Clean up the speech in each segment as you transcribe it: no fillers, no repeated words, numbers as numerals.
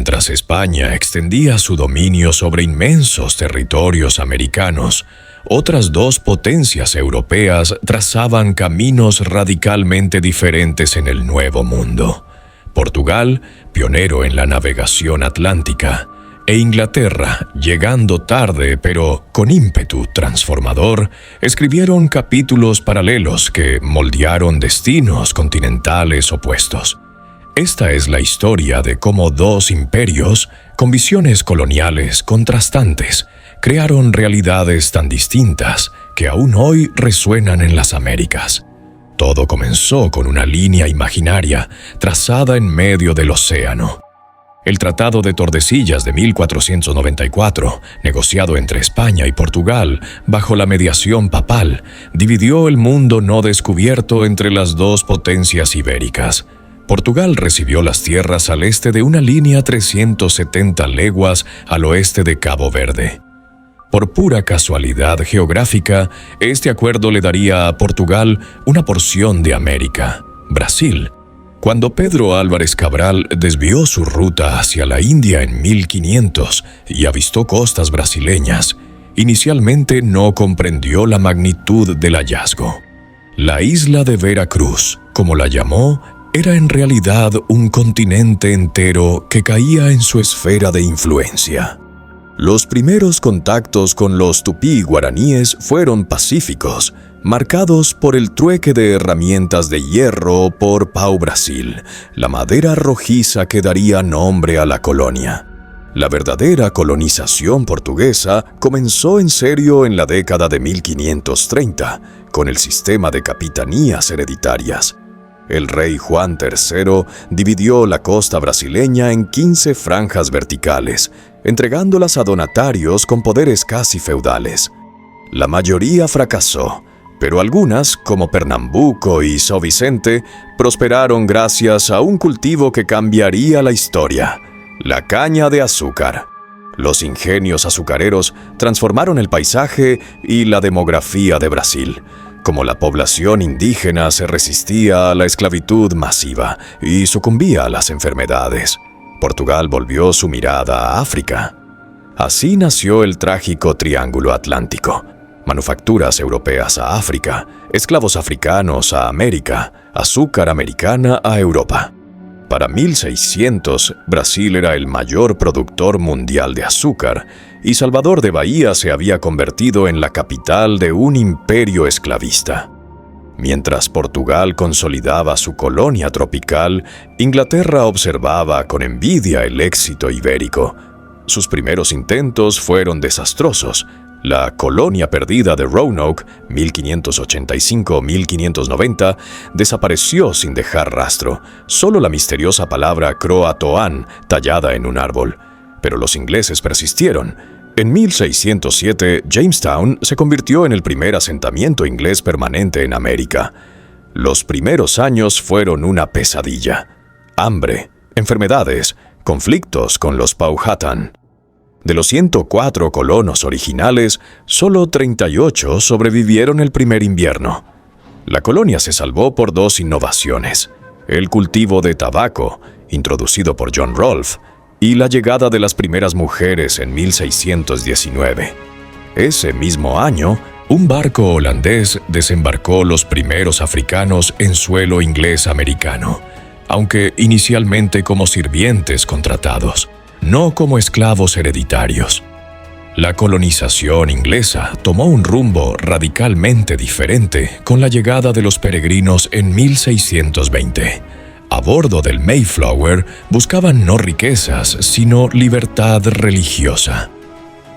Mientras España extendía su dominio sobre inmensos territorios americanos, otras dos potencias europeas trazaban caminos radicalmente diferentes en el Nuevo Mundo. Portugal, pionero en la navegación atlántica, e Inglaterra, llegando tarde pero con ímpetu transformador, escribieron capítulos paralelos que moldearon destinos continentales opuestos. Esta es la historia de cómo dos imperios, con visiones coloniales contrastantes, crearon realidades tan distintas que aún hoy resuenan en las Américas. Todo comenzó con una línea imaginaria trazada en medio del océano. El Tratado de Tordesillas de 1494, negociado entre España y Portugal bajo la mediación papal, dividió el mundo no descubierto entre las dos potencias ibéricas. Portugal recibió las tierras al este de una línea 370 leguas al oeste de Cabo Verde. Por pura casualidad geográfica, este acuerdo le daría a Portugal una porción de América, Brasil. Cuando Pedro Álvarez Cabral desvió su ruta hacia la India en 1500 y avistó costas brasileñas, inicialmente no comprendió la magnitud del hallazgo. La isla de Veracruz, como la llamó, era en realidad un continente entero que caía en su esfera de influencia. Los primeros contactos con los tupí guaraníes fueron pacíficos, marcados por el trueque de herramientas de hierro por pau-brasil, la madera rojiza que daría nombre a la colonia. La verdadera colonización portuguesa comenzó en serio en la década de 1530, con el sistema de capitanías hereditarias. El rey Juan III dividió la costa brasileña en 15 franjas verticales, entregándolas a donatarios con poderes casi feudales. La mayoría fracasó, pero algunas, como Pernambuco y São Vicente, prosperaron gracias a un cultivo que cambiaría la historia: la caña de azúcar. Los ingenios azucareros transformaron el paisaje y la demografía de Brasil. Como la población indígena se resistía a la esclavitud masiva y sucumbía a las enfermedades, Portugal volvió su mirada a África. Así nació el trágico Triángulo Atlántico: manufacturas europeas a África, esclavos africanos a América, azúcar americana a Europa. Para 1600, Brasil era el mayor productor mundial de azúcar y Salvador de Bahía se había convertido en la capital de un imperio esclavista. Mientras Portugal consolidaba su colonia tropical, Inglaterra observaba con envidia el éxito ibérico. Sus primeros intentos fueron desastrosos. La colonia perdida de Roanoke, 1585-1590, desapareció sin dejar rastro, solo la misteriosa palabra Croatoan tallada en un árbol. Pero los ingleses persistieron. En 1607, Jamestown se convirtió en el primer asentamiento inglés permanente en América. Los primeros años fueron una pesadilla: hambre, enfermedades, conflictos con los Powhatan. De los 104 colonos originales, solo 38 sobrevivieron el primer invierno. La colonia se salvó por dos innovaciones: el cultivo de tabaco, introducido por John Rolfe, y la llegada de las primeras mujeres en 1619. Ese mismo año, un barco holandés desembarcó los primeros africanos en suelo inglés americano, aunque inicialmente como sirvientes contratados, no como esclavos hereditarios. La colonización inglesa tomó un rumbo radicalmente diferente con la llegada de los peregrinos en 1620. A bordo del Mayflower buscaban no riquezas, sino libertad religiosa.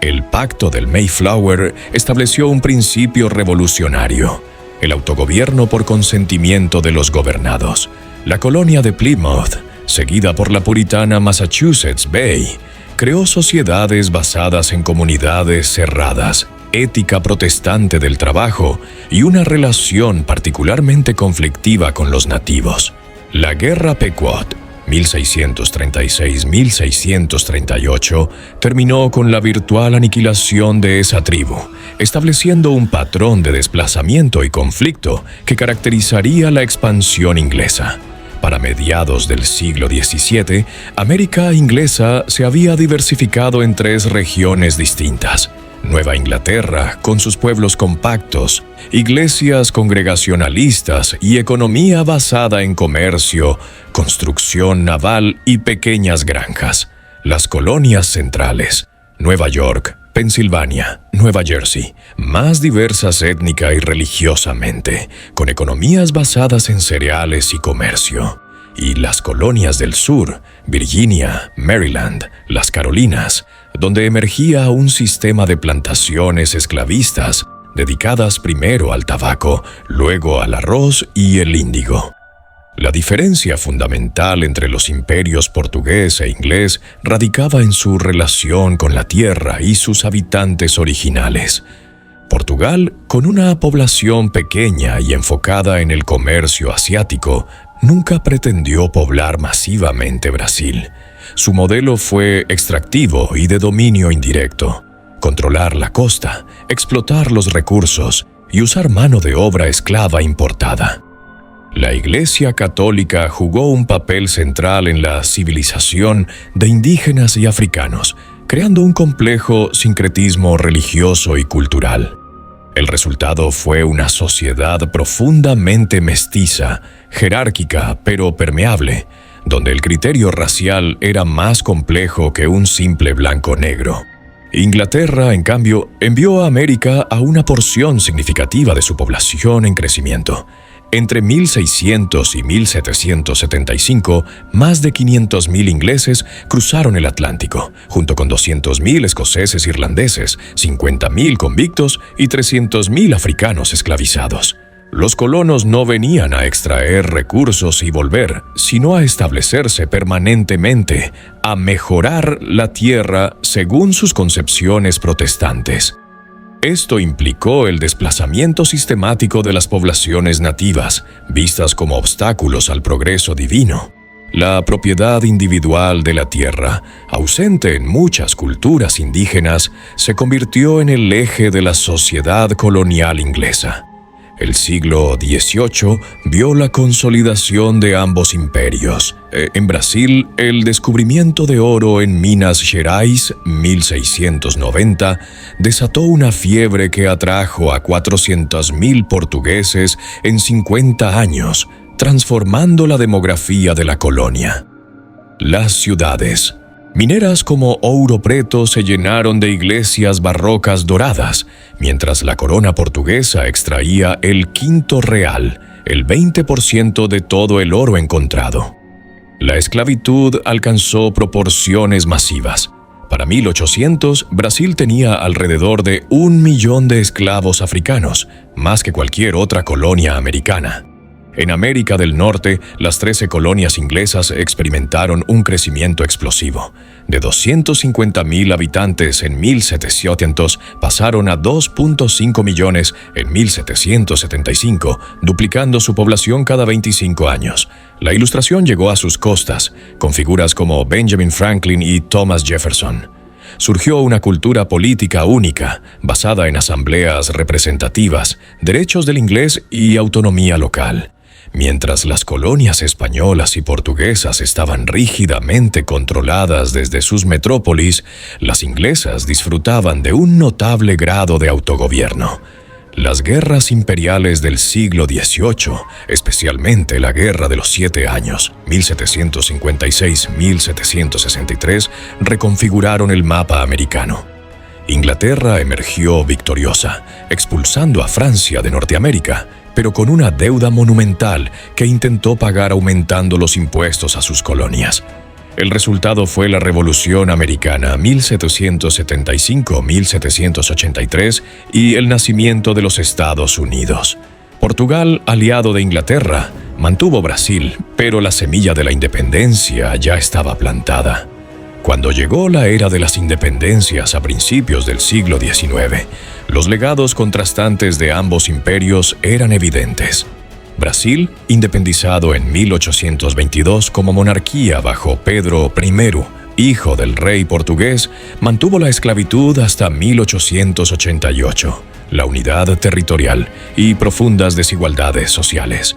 El Pacto del Mayflower estableció un principio revolucionario: el autogobierno por consentimiento de los gobernados. La colonia de Plymouth, seguida por la puritana Massachusetts Bay, creó sociedades basadas en comunidades cerradas, ética protestante del trabajo y una relación particularmente conflictiva con los nativos. La Guerra Pequot, 1636-1638, terminó con la virtual aniquilación de esa tribu, estableciendo un patrón de desplazamiento y conflicto que caracterizaría la expansión inglesa. Para mediados del siglo XVII, América inglesa se había diversificado en 3 regiones distintas. Nueva Inglaterra, con sus pueblos compactos, iglesias congregacionalistas y economía basada en comercio, construcción naval y pequeñas granjas. Las colonias centrales, Nueva York, Pensilvania, Nueva Jersey, más diversas étnica y religiosamente, con economías basadas en cereales y comercio. Y las colonias del sur, Virginia, Maryland, las Carolinas, donde emergía un sistema de plantaciones esclavistas dedicadas primero al tabaco, luego al arroz y el índigo. La diferencia fundamental entre los imperios portugués e inglés radicaba en su relación con la tierra y sus habitantes originales. Portugal, con una población pequeña y enfocada en el comercio asiático, nunca pretendió poblar masivamente Brasil. Su modelo fue extractivo y de dominio indirecto: controlar la costa, explotar los recursos y usar mano de obra esclava importada. La Iglesia Católica jugó un papel central en la civilización de indígenas y africanos, creando un complejo sincretismo religioso y cultural. El resultado fue una sociedad profundamente mestiza, jerárquica pero permeable, donde el criterio racial era más complejo que un simple blanco-negro. Inglaterra, en cambio, envió a América a una porción significativa de su población en crecimiento. Entre 1600 y 1775, más de 500.000 ingleses cruzaron el Atlántico, junto con 200.000 escoceses irlandeses, 50.000 convictos y 300.000 africanos esclavizados. Los colonos no venían a extraer recursos y volver, sino a establecerse permanentemente, a mejorar la tierra según sus concepciones protestantes. Esto implicó el desplazamiento sistemático de las poblaciones nativas, vistas como obstáculos al progreso divino. La propiedad individual de la tierra, ausente en muchas culturas indígenas, se convirtió en el eje de la sociedad colonial inglesa. El siglo XVIII vio la consolidación de ambos imperios. En Brasil, el descubrimiento de oro en Minas Gerais, 1690, desató una fiebre que atrajo a 400.000 portugueses en 50 años, transformando la demografía de la colonia. Las ciudades mineras como Ouro Preto se llenaron de iglesias barrocas doradas, mientras la corona portuguesa extraía el quinto real, el 20% de todo el oro encontrado. La esclavitud alcanzó proporciones masivas. Para 1800, Brasil tenía alrededor de 1 millón de esclavos africanos, más que cualquier otra colonia americana. En América del Norte, las 13 colonias inglesas experimentaron un crecimiento explosivo. De 250.000 habitantes en 1700 pasaron a 2.5 millones en 1775, duplicando su población cada 25 años. La Ilustración llegó a sus costas, con figuras como Benjamin Franklin y Thomas Jefferson. Surgió una cultura política única, basada en asambleas representativas, derechos del inglés y autonomía local. Mientras las colonias españolas y portuguesas estaban rígidamente controladas desde sus metrópolis, las inglesas disfrutaban de un notable grado de autogobierno. Las guerras imperiales del siglo XVIII, especialmente la Guerra de los 7 Años, 1756-1763, reconfiguraron el mapa americano. Inglaterra emergió victoriosa, expulsando a Francia de Norteamérica, pero con una deuda monumental que intentó pagar aumentando los impuestos a sus colonias. El resultado fue la Revolución Americana 1775-1783 y el nacimiento de los Estados Unidos. Portugal, aliado de Inglaterra, mantuvo Brasil, pero la semilla de la independencia ya estaba plantada. Cuando llegó la era de las independencias a principios del siglo XIX, los legados contrastantes de ambos imperios eran evidentes. Brasil, independizado en 1822 como monarquía bajo Pedro I, hijo del rey portugués, mantuvo la esclavitud hasta 1888, la unidad territorial y profundas desigualdades sociales.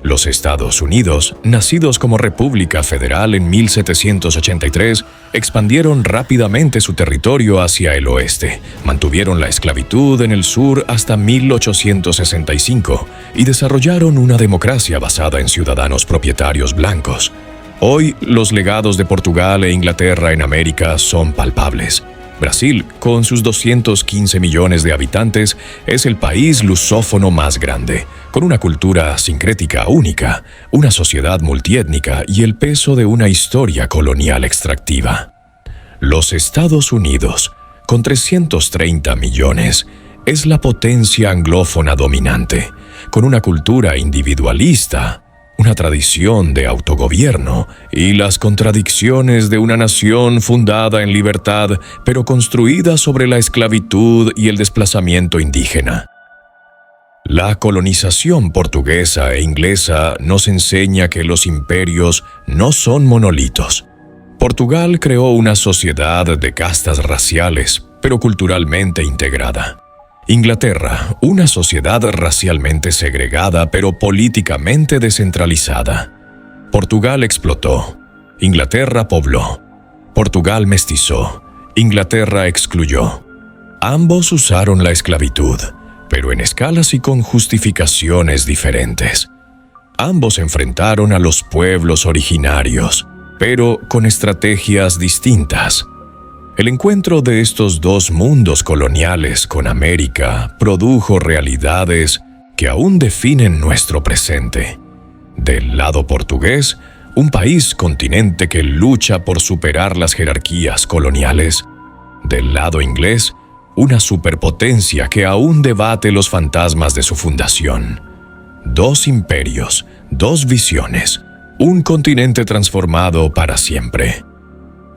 Los Estados Unidos, nacidos como República Federal en 1783, expandieron rápidamente su territorio hacia el oeste, mantuvieron la esclavitud en el sur hasta 1865 y desarrollaron una democracia basada en ciudadanos propietarios blancos. Hoy, los legados de Portugal e Inglaterra en América son palpables. Brasil, con sus 215 millones de habitantes, es el país lusófono más grande, con una cultura sincrética única, una sociedad multiétnica y el peso de una historia colonial extractiva. Los Estados Unidos, con 330 millones, es la potencia anglófona dominante, con una cultura individualista, una tradición de autogobierno y las contradicciones de una nación fundada en libertad, pero construida sobre la esclavitud y el desplazamiento indígena. La colonización portuguesa e inglesa nos enseña que los imperios no son monolitos. Portugal creó una sociedad de castas raciales, pero culturalmente integrada. Inglaterra, una sociedad racialmente segregada pero políticamente descentralizada. Portugal explotó. Inglaterra pobló. Portugal mestizó. Inglaterra excluyó. Ambos usaron la esclavitud, pero en escalas y con justificaciones diferentes. Ambos enfrentaron a los pueblos originarios, pero con estrategias distintas. El encuentro de estos dos mundos coloniales con América produjo realidades que aún definen nuestro presente. Del lado portugués, un país-continente que lucha por superar las jerarquías coloniales. Del lado inglés, una superpotencia que aún debate los fantasmas de su fundación. Dos imperios, dos visiones, un continente transformado para siempre.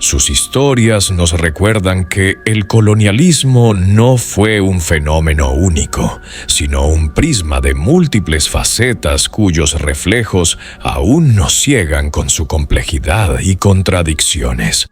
Sus historias nos recuerdan que el colonialismo no fue un fenómeno único, sino un prisma de múltiples facetas cuyos reflejos aún nos ciegan con su complejidad y contradicciones.